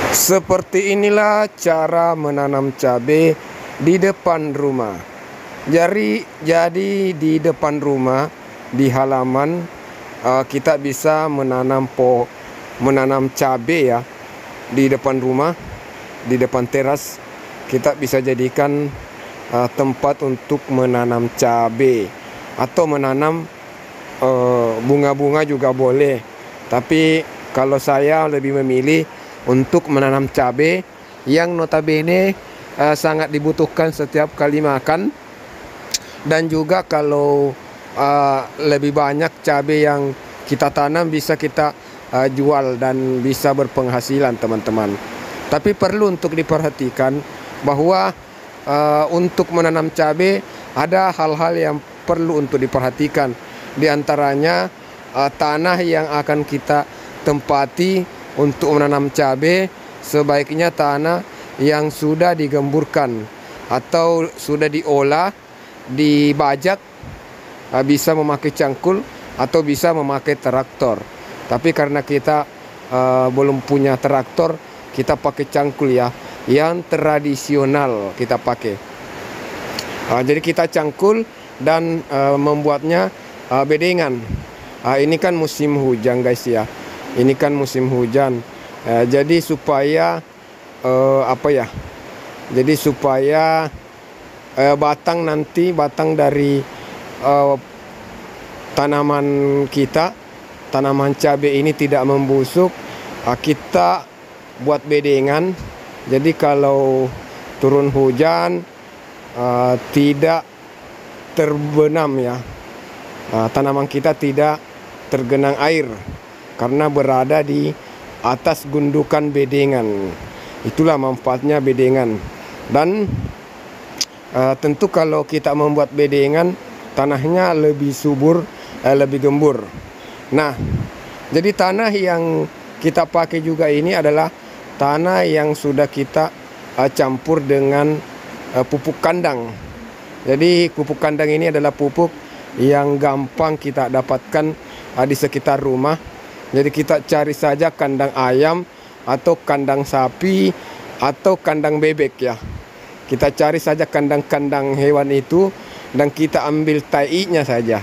Seperti inilah cara menanam cabai di depan rumah. Jadi di depan rumah, di halaman, kita bisa menanam cabai ya di depan rumah, di depan teras. Kita bisa jadikan tempat untuk menanam cabai atau menanam bunga-bunga juga boleh. Tapi kalau saya lebih memilih untuk menanam cabai yang notabene sangat dibutuhkan setiap kali makan, dan juga kalau lebih banyak cabai yang kita tanam bisa kita jual dan bisa berpenghasilan teman-teman. Tapi perlu untuk diperhatikan bahwa untuk menanam cabai ada hal-hal yang perlu untuk diperhatikan. Di antaranya tanah yang akan kita tempati untuk menanam cabai sebaiknya tanah yang sudah digemburkan atau sudah diolah, dibajak, bisa memakai cangkul atau bisa memakai traktor. Tapi karena kita belum punya traktor, kita pakai cangkul ya, yang tradisional kita pakai. Jadi kita cangkul dan membuatnya bedengan. Ini kan musim hujan guys ya. Ini kan musim hujan. Jadi supaya Jadi supaya batang dari tanaman kita, tanaman cabai ini tidak membusuk, kita buat bedengan. Jadi kalau turun hujan tidak terbenam ya, tanaman kita tidak tergenang air karena berada di atas gundukan bedengan. Itulah manfaatnya bedengan. Dan tentu kalau kita membuat bedengan, tanahnya lebih subur, lebih gembur. Nah, jadi tanah yang kita pakai juga ini adalah tanah yang sudah kita campur dengan pupuk kandang. Jadi pupuk kandang ini adalah pupuk yang gampang kita dapatkan di sekitar rumah. Jadi kita cari saja kandang ayam atau kandang sapi atau kandang bebek ya. Kita cari saja kandang-kandang hewan itu dan kita ambil tainya saja.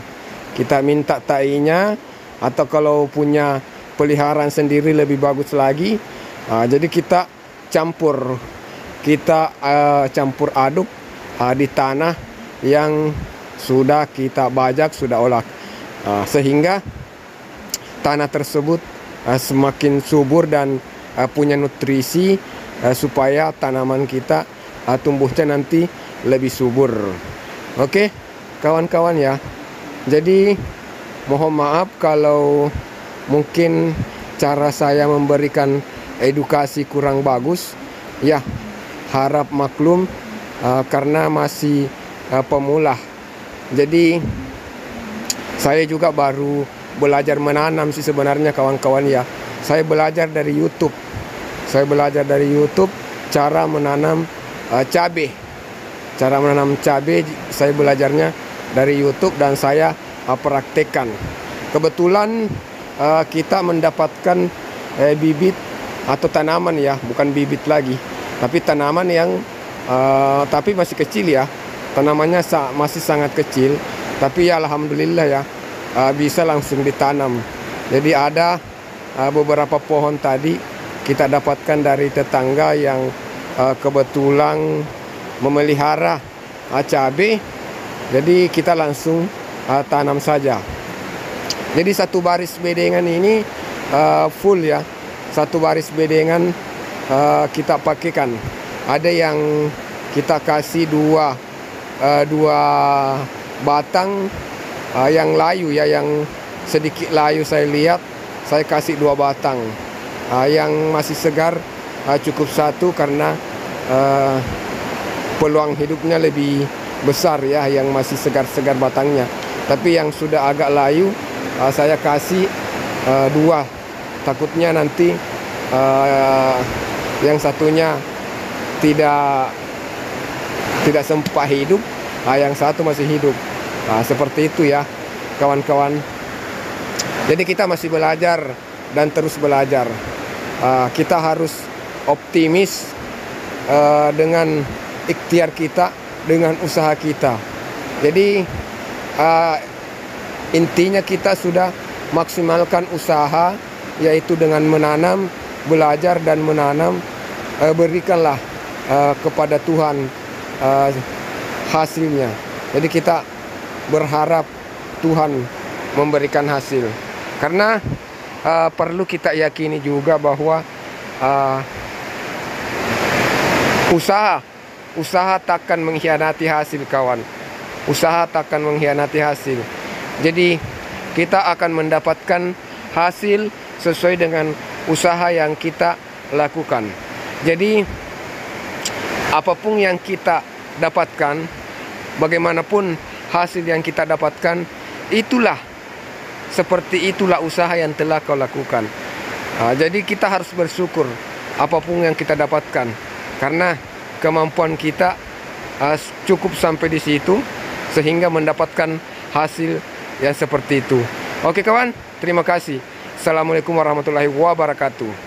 Kita minta tainya, atau kalau punya peliharaan sendiri lebih bagus lagi. Jadi kita campur aduk di tanah yang sudah kita bajak, sudah olah, sehingga tanah tersebut semakin subur dan punya nutrisi supaya tanaman kita tumbuhnya nanti lebih subur. Oke, kawan-kawan ya. Jadi mohon maaf kalau mungkin cara saya memberikan edukasi kurang bagus. Ya, harap maklum karena masih pemula. Jadi saya juga baru belajar menanam sih sebenarnya kawan-kawan ya. Saya belajar dari YouTube. Cara menanam cabai. Cara menanam cabai saya belajarnya dari YouTube dan saya praktekkan. Kebetulan kita mendapatkan bibit atau tanaman ya, bukan bibit lagi, tapi tanaman yang tapi masih kecil ya. Tanamannya masih sangat kecil, tapi ya alhamdulillah ya, bisa langsung ditanam. Jadi ada beberapa pohon tadi kita dapatkan dari tetangga yang kebetulan memelihara cabai. Jadi kita langsung tanam saja. Jadi satu baris bedengan ini full ya. Satu baris bedengan kita pakaikan. Ada yang kita kasih dua batang yang layu ya, yang sedikit layu saya lihat, saya kasih 2 batang. Yang masih segar cukup 1 karena peluang hidupnya lebih besar ya, yang masih segar-segar batangnya. Tapi yang sudah agak layu saya kasih 2, takutnya nanti yang satunya tidak sempat hidup, yang satu masih hidup. Seperti itu ya kawan-kawan. Jadi kita masih belajar dan terus belajar. Kita harus optimis dengan ikhtiar kita, dengan usaha kita. Jadi intinya kita sudah maksimalkan usaha, yaitu dengan menanam, belajar dan menanam. Berikanlah kepada Tuhan hasilnya. Jadi kita berharap Tuhan memberikan hasil. Karena perlu kita yakini juga bahwa usaha takkan mengkhianati hasil, kawan. Usaha takkan mengkhianati hasil. Jadi kita akan mendapatkan hasil sesuai dengan usaha yang kita lakukan. Jadi apapun yang kita dapatkan, bagaimanapun hasil yang kita dapatkan, seperti itulah usaha yang telah kau lakukan. Jadi kita harus bersyukur apapun yang kita dapatkan, karena kemampuan kita cukup sampai di situ sehingga mendapatkan hasil yang seperti itu. Oke kawan, terima kasih. Assalamualaikum warahmatullahi wabarakatuh.